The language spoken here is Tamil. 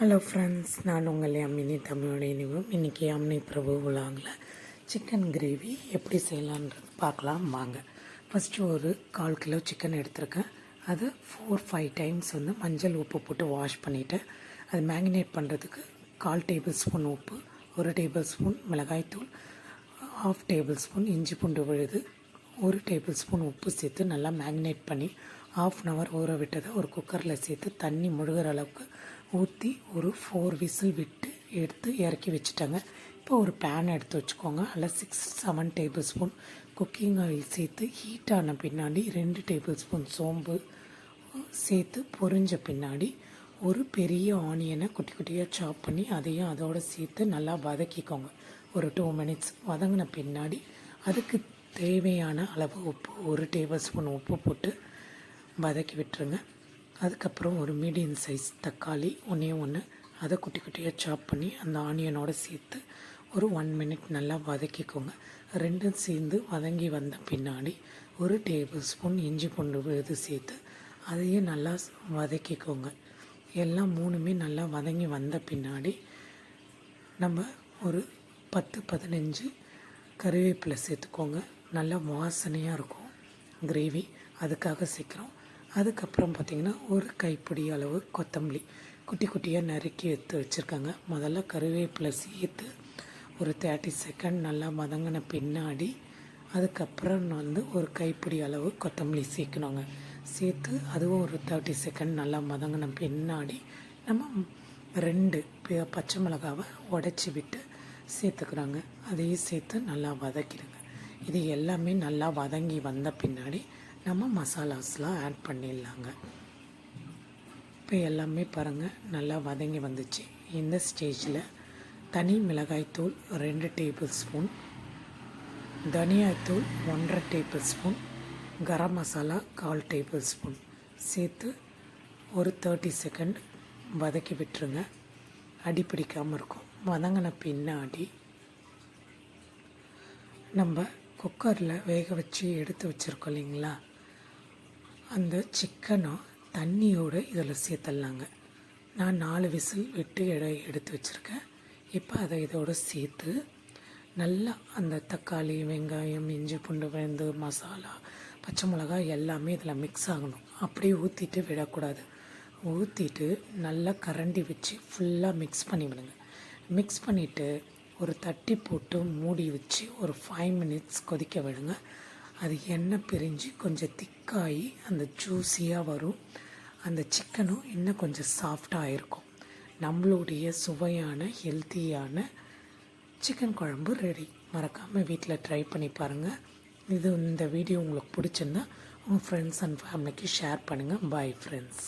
ஹலோ ஃப்ரெண்ட்ஸ், நான் உங்கள் அம்மினி தமிழோட இனிவும். இன்றைக்கி அம்னி பிரபு விழாங்கில் சிக்கன் கிரேவி எப்படி செய்யலான்றது பார்க்கலாம் வாங்க. ஃபஸ்ட்டு ஒரு 1/4 கிலோ சிக்கன் எடுத்திருக்கேன். அதை 4-5 டைம்ஸ் மஞ்சள் உப்பு போட்டு வாஷ் பண்ணிவிட்டேன். அது மேரினேட் பண்ணுறதுக்கு 1/4 டேபிள் ஸ்பூன் உப்பு, 1 டேபிள் ஸ்பூன் மிளகாய்த்தூள், 1/2 டேபிள் ஸ்பூன் இஞ்சி பூண்டு விழுது, 1 டேபிள் ஸ்பூன் உப்பு சேர்த்து நல்லா மேரினேட் பண்ணி 1/2 hour ஊற விட்டதை ஒரு குக்கரில் சேர்த்து தண்ணி முழுகிற அளவுக்கு ஊற்றி ஒரு 4 விசில் விட்டு எடுத்து இறக்கி வச்சுட்டாங்க. இப்போ ஒரு பேன் எடுத்து வச்சுக்கோங்க. அதில் 6-7 டேபிள் ஸ்பூன் குக்கிங் ஆயில் சேர்த்து ஹீட் ஆன பின்னாடி 2 டேபிள் ஸ்பூன் சோம்பு சேர்த்து பொரிஞ்ச பின்னாடி ஒரு பெரிய ஆனியனை குட்டி குட்டியாக சாப் பண்ணி அதையும் அதோடு சேர்த்து நல்லா வதக்கிக்கோங்க. ஒரு 2 மினிட்ஸ் வதங்கின பின்னாடி அதுக்கு தேவையான அளவு உப்பு, 1 டேபிள் ஸ்பூன் உப்பு போட்டு வதக்கி விட்டுருங்க. அதுக்கப்புறம் ஒரு மீடியம் சைஸ் தக்காளி ஒன்று அதை குட்டி குட்டியாக சாப் பண்ணி அந்த ஆனியனோடு சேர்த்து ஒரு 1 மினிட் நல்லா வதக்கிக்கோங்க. ரெண்டும் சேர்ந்து வதங்கி வந்த பின்னாடி 1 டேபிள் ஸ்பூன் இஞ்சி பூண்டு விழுது சேர்த்து அதையும் நல்லா வதக்கிக்கோங்க. எல்லாம் 3மே நல்லா வதங்கி வந்த பின்னாடி நம்ம ஒரு 10-15 கறிவேப்பிலை சேர்த்துக்கோங்க. நல்லா வாசனையாக இருக்கும் கிரேவி, அதுக்காக சேர்க்குறோம். அதுக்கப்புறம் பார்த்திங்கன்னா ஒரு கைப்பிடி அளவு கொத்தமல்லி குட்டி குட்டியாக நறுக்கி எடுத்து வச்சுருக்காங்க. முதல்ல கருவேப்பிலை சேர்த்து ஒரு 30 செகண்ட் நல்லா வதங்கின பின்னாடி அதுக்கப்புறம் ஒரு கைப்பிடி அளவு கொத்தமல்லி சேர்க்கணுங்க. சேர்த்து அதுவும் ஒரு 30 செகண்ட் நல்லா வதங்கின பின்னாடி நம்ம 2 பச்சை மிளகாவை உடச்சி விட்டு சேர்த்துக்கிறாங்க. அதையும் சேர்த்து நல்லா வதக்கிடுங்க. இது எல்லாமே நல்லா வதங்கி வந்த பின்னாடி நம்ம மசாலாஸ்லாம் ஆட் பண்ணிடலாங்க. இப்போ எல்லாமே பாருங்கள் நல்லா வதங்கி வந்துச்சு. இந்த ஸ்டேஜில் தனி மிளகாய்த்தூள் 2 டேபிள் ஸ்பூன், தனியாத்தூள் 1.5 table spoon, garam masala 1/4 table spoon சேர்த்து ஒரு 30 செகண்ட் வதக்கி விட்டுருங்க. அடி பிடிக்காமல் இருக்கும். வதங்கின பின்னாடி நம்ம குக்கரில் வேக வச்சு எடுத்து வச்சுருக்கோம் இல்லைங்களா, அந்த சிக்கனை தண்ணியோடு இதில் சேர்த்துடலாங்க. நான் 4 விசில் விட்டு எடுத்து வச்சுருக்கேன். இப்போ அதை இதோடு சேர்த்து நல்லா அந்த தக்காளி, வெங்காயம், இஞ்சி பூண்டு விழுந்து, மசாலா, பச்சை மிளகாய் எல்லாமே இதில் மிக்ஸ் ஆகணும். அப்படியே ஊற்றிட்டு விடக்கூடாது. ஊற்றிட்டு நல்லா கரண்டி வச்சு ஃபுல்லாக மிக்ஸ் பண்ணி விடுங்க. மிக்ஸ் பண்ணிவிட்டு ஒரு தட்டி போட்டு மூடி வச்சு ஒரு 5 மினிட்ஸ் கொதிக்க விடுங்க. அது எண்ணெய் பிரிஞ்சு கொஞ்சம் திக்காகி அந்த ஜூஸியாக வரும். அந்த சிக்கனும் இன்னும் கொஞ்சம் சாஃப்டாக இருக்கும். நம்மளுடைய சுவையான ஹெல்த்தியான சிக்கன் குழம்பு ரெடி. மறக்காமல் வீட்டில் ட்ரை பண்ணி பாருங்கள். இந்த வீடியோ உங்களுக்கு பிடிச்சிருந்தா உங்கள் ஃப்ரெண்ட்ஸ் அண்ட் ஃபேமிலிக்கு ஷேர் பண்ணுங்கள். Bye friends.